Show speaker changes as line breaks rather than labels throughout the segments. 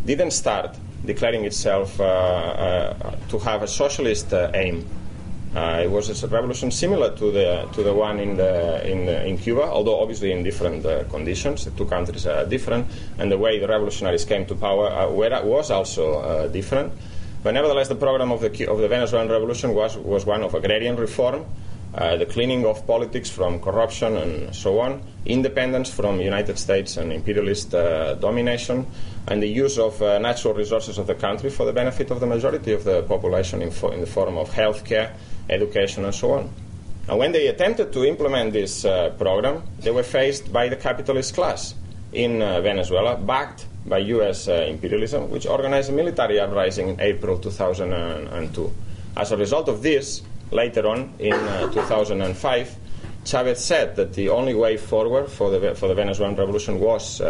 didn't start declaring itself to have a socialist aim. It was a revolution similar to the one in Cuba, although obviously in different conditions. The two countries are different, and the way the revolutionaries came to power was also different. But nevertheless, the program of the Venezuelan Revolution was one of agrarian reform, the cleaning of politics from corruption and so on, independence from United States and imperialist domination, and the use of natural resources of the country for the benefit of the majority of the population in the form of health care, education, and so on. And when they attempted to implement this program, they were faced by the capitalist class in Venezuela, backed by U.S. imperialism, which organized a military uprising in April 2002. As a result of this, later on, in 2005, Chavez said that the only way forward for the Venezuelan revolution was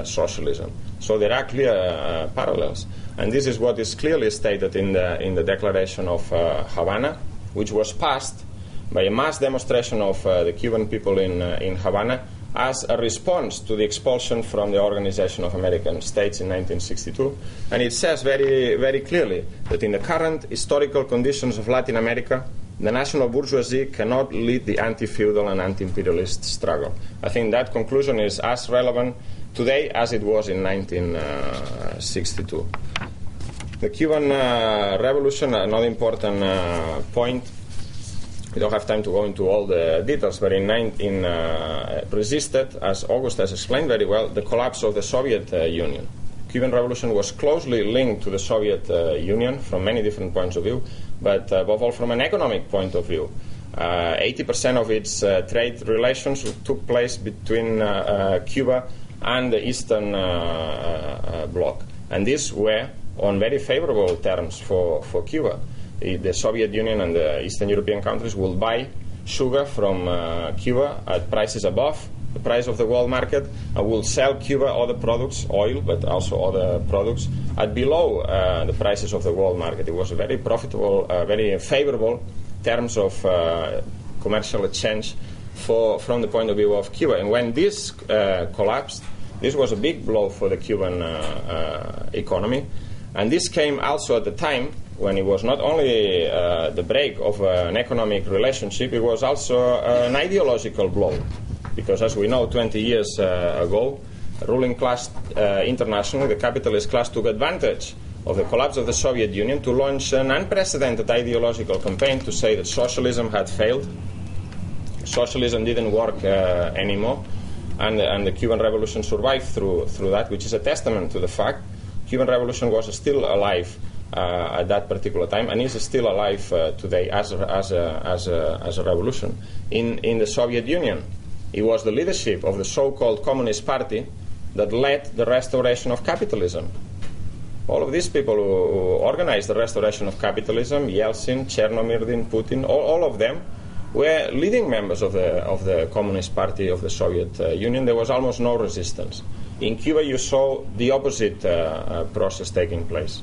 socialism. So there are clear parallels. And this is what is clearly stated in the Declaration of Havana, which was passed by a mass demonstration of the Cuban people in Havana as a response to the expulsion from the Organization of American States in 1962. And it says very, very clearly that in the current historical conditions of Latin America, the national bourgeoisie cannot lead the anti-feudal and anti-imperialist struggle. I think that conclusion is as relevant today as it was in 1962. The Cuban Revolution, another important point, we don't have time to go into all the details, but resisted, as August has explained very well, the collapse of the Soviet Union. The Cuban Revolution was closely linked to the Soviet Union from many different points of view, but above all from an economic point of view. 80% of its trade relations took place between Cuba and the Eastern Bloc. And these were on very favorable terms for Cuba. The Soviet Union and the Eastern European countries will buy sugar from Cuba at prices above the price of the world market, and will sell Cuba other products, oil, but also other products, at below the prices of the world market. It was a very profitable, very favorable terms of commercial exchange from the point of view of Cuba. And when this collapsed, this was a big blow for the Cuban economy. And this came also at the time when it was not only the break of an economic relationship, it was also an ideological blow. Because as we know, 20 years ago, the ruling class internationally, the capitalist class, took advantage of the collapse of the Soviet Union to launch an unprecedented ideological campaign to say that socialism had failed. Socialism didn't work anymore. And the Cuban Revolution survived through that, which is a testament to the fact Cuban Revolution was still alive at that particular time, and is still alive today as a revolution. In the Soviet Union, it was the leadership of the so-called Communist Party that led the restoration of capitalism. All of these people who organized the restoration of capitalism, Yeltsin, Chernomyrdin, Putin, all of them were leading members of the Communist Party of the Soviet Union. There was almost no resistance. In Cuba, you saw the opposite process taking place.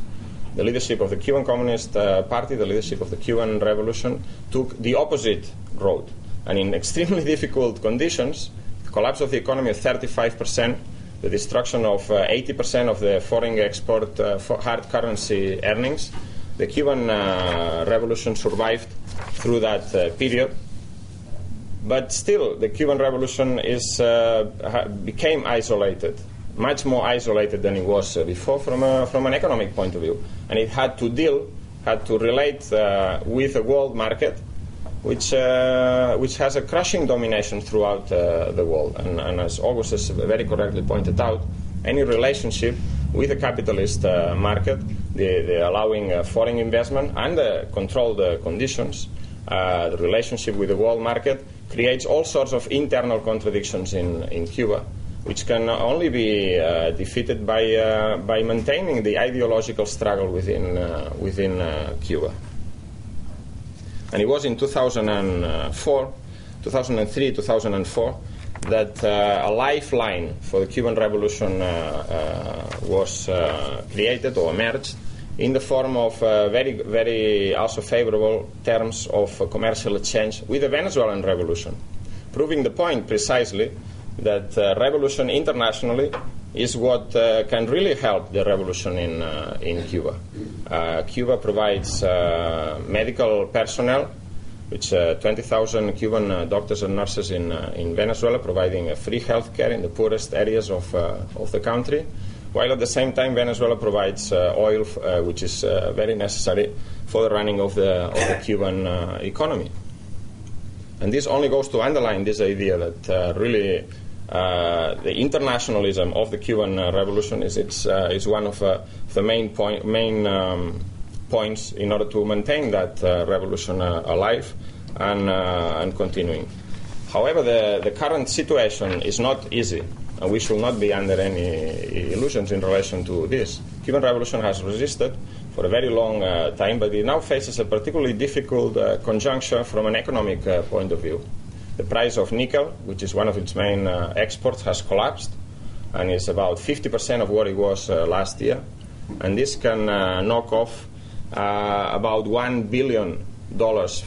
The leadership of the Cuban Communist Party, the leadership of the Cuban Revolution, took the opposite road. And in extremely difficult conditions, the collapse of the economy of 35%, the destruction of 80% of the foreign export hard currency earnings, the Cuban Revolution survived through that period. But still, the Cuban Revolution became isolated, much more isolated than it was before from an economic point of view. And it had to relate with a world market which has a crushing domination throughout the world. And as August has very correctly pointed out, any relationship with a capitalist market, the allowing foreign investment and the controlled conditions, the relationship with the world market creates all sorts of internal contradictions in Cuba, which can only be defeated by maintaining the ideological struggle within Cuba. And it was in 2003, 2004, that a lifeline for the Cuban Revolution was created or emerged in the form of very, very also favorable terms of commercial exchange with the Venezuelan Revolution, proving the point precisely that revolution internationally is what can really help the revolution in Cuba. Cuba provides medical personnel, which 20,000 Cuban doctors and nurses in Venezuela, providing free health care in the poorest areas of the country, while at the same time Venezuela provides oil, which is very necessary for the running of the Cuban economy. And this only goes to underline this idea that really the internationalism of the Cuban revolution is one of the main points in order to maintain that revolution alive and continuing. However, the current situation is not easy, and we should not be under any illusions in relation to this. Cuban revolution has resisted for a very long time, but it now faces a particularly difficult conjuncture from an economic point of view. The price of nickel, which is one of its main exports, has collapsed and is about 50% of what it was last year. And this can knock off about $1 billion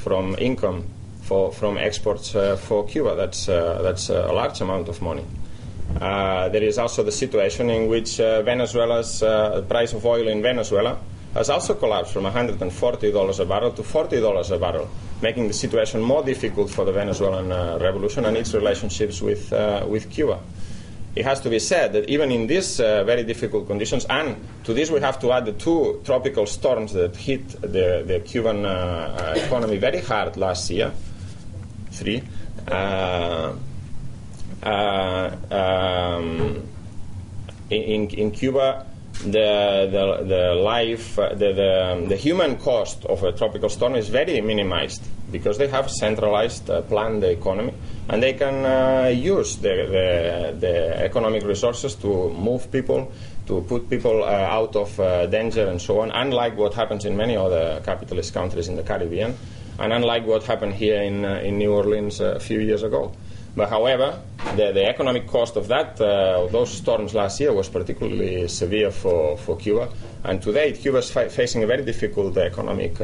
from income from exports for Cuba. That's a large amount of money. There is also the situation in which Venezuela's price of oil in Venezuela has also collapsed from $140 a barrel to $40 a barrel, making the situation more difficult for the Venezuelan revolution and its relationships with Cuba. It has to be said that even in these very difficult conditions, and to this we have to add the two tropical storms that hit the Cuban economy very hard last year, in Cuba, the human cost of a tropical storm is very minimized because they have centralized planned economy, and they can use the economic resources to move people, to put people out of danger and so on, unlike what happens in many other capitalist countries in the Caribbean, and unlike what happened here in New Orleans a few years ago. But however, the economic cost of those storms last year was particularly severe for Cuba, and today Cuba is facing a very difficult economic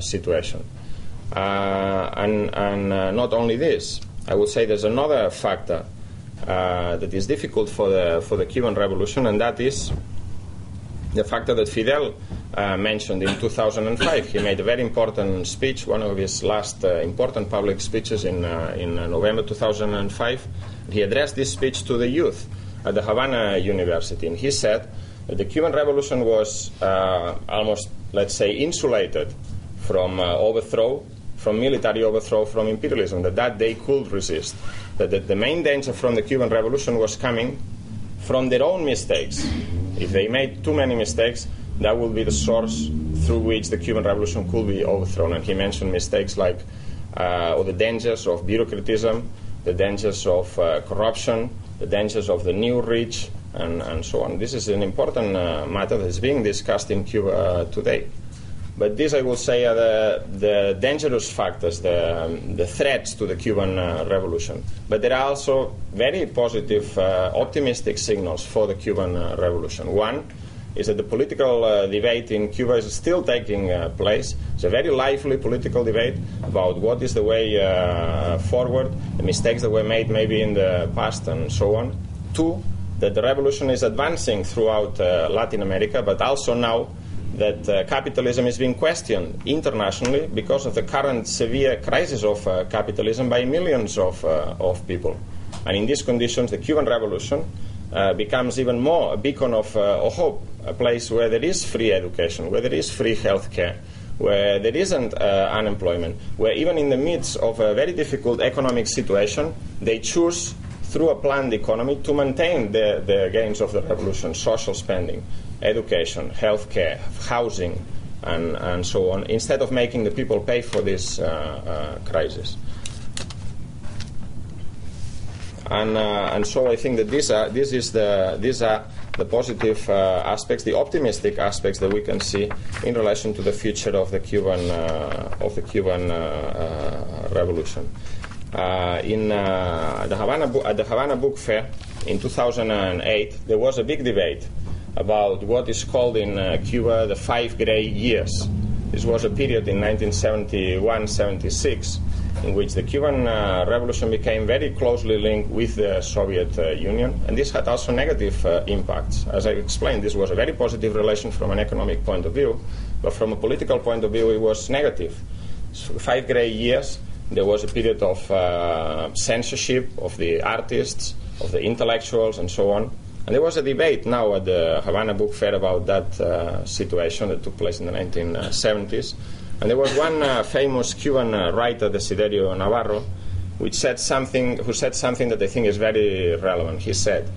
situation. And not only this, I would say there's another factor that is difficult for the Cuban revolution, and that is the factor that Fidel mentioned in 2005. He made a very important speech, one of his last important public speeches in November 2005. He addressed this speech to the youth at the Havana University, and he said that the Cuban revolution was almost, let's say, insulated from military overthrow, from imperialism, that they could resist, that the main danger from the Cuban revolution was coming from their own mistakes. If they made too many mistakes, that will be the source through which the Cuban revolution could be overthrown. And he mentioned mistakes like or the dangers of bureaucratism, the dangers of corruption, the dangers of the new rich, and so on. This is an important matter that is being discussed in Cuba today. But these, I will say, are the dangerous factors, the threats to the Cuban revolution. But there are also very positive, optimistic signals for the Cuban revolution. One is that the political debate in Cuba is still taking place. It's a very lively political debate about what is the way forward, the mistakes that were made maybe in the past, and so on. Two, that the revolution is advancing throughout Latin America, but also now that capitalism is being questioned internationally because of the current severe crisis of capitalism by millions of people. And in these conditions, the Cuban revolution becomes even more a beacon of hope, a place where there is free education, where there is free health care, where there isn't unemployment, where even in the midst of a very difficult economic situation, they choose through a planned economy to maintain the gains of the revolution, social spending, education, health care, housing, and so on, instead of making the people pay for this crisis. And so I think that these are the positive aspects, the optimistic aspects that we can see in relation to the future of the Cuban revolution. At the Havana Book Fair in 2008, there was a big debate about what is called in Cuba the 5 gray years. This was a period in 1971-76 in which the Cuban Revolution became very closely linked with the Soviet Union, and this had also negative impacts. As I explained, this was a very positive relation from an economic point of view, but from a political point of view, it was negative. So 5 gray years, there was a period of censorship of the artists, of the intellectuals, and so on. And there was a debate now at the Havana Book Fair about that situation that took place in the 1970s. And there was one famous Cuban writer, Desiderio Navarro, who said something that I think is very relevant. He said,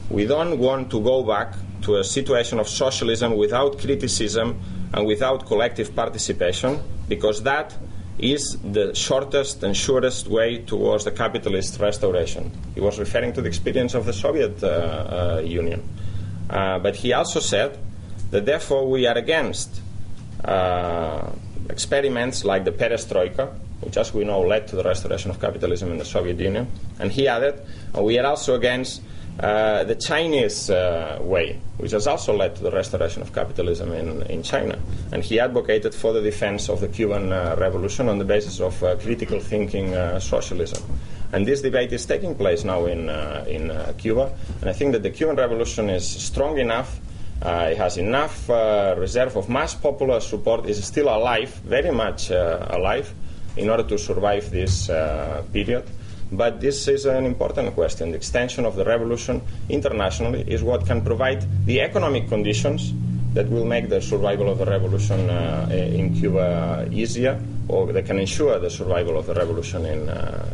"We don't want to go back to a situation of socialism without criticism and without collective participation, because that is the shortest and surest way towards the capitalist restoration." He was referring to the experience of the Soviet Union. But he also said that therefore we are against experiments like the perestroika, which as we know led to the restoration of capitalism in the Soviet Union. And he added, we are also against the Chinese way, which has also led to the restoration of capitalism in China. And he advocated for the defense of the Cuban Revolution on the basis of critical thinking socialism. And this debate is taking place now in Cuba. And I think that the Cuban Revolution is strong enough, it has enough reserve of mass popular support, is still alive, very much alive, in order to survive this period. But this is an important question. The extension of the revolution internationally is what can provide the economic conditions that will make the survival of the revolution in Cuba easier, or that can ensure the survival of the revolution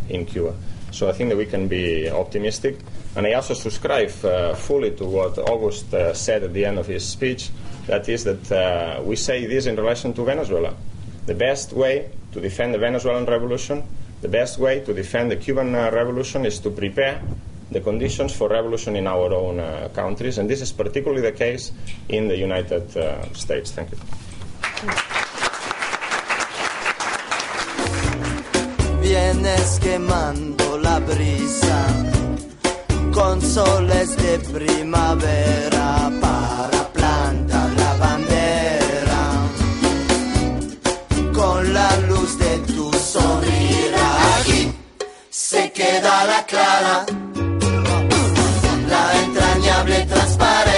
in Cuba. So I think that we can be optimistic. And I also subscribe fully to what August said at the end of his speech, that is that we say this in relation to Venezuela. The best way to defend the Venezuelan revolution, the best way to defend the Cuban revolution is to prepare the conditions for revolution in our own countries, and this is particularly the case in the United States. Thank you.
Vienes quemando la brisa con soles de primavera para plantar la bandera con la luz de tu sonrisa. Aquí se queda la clara, la entrañable transparencia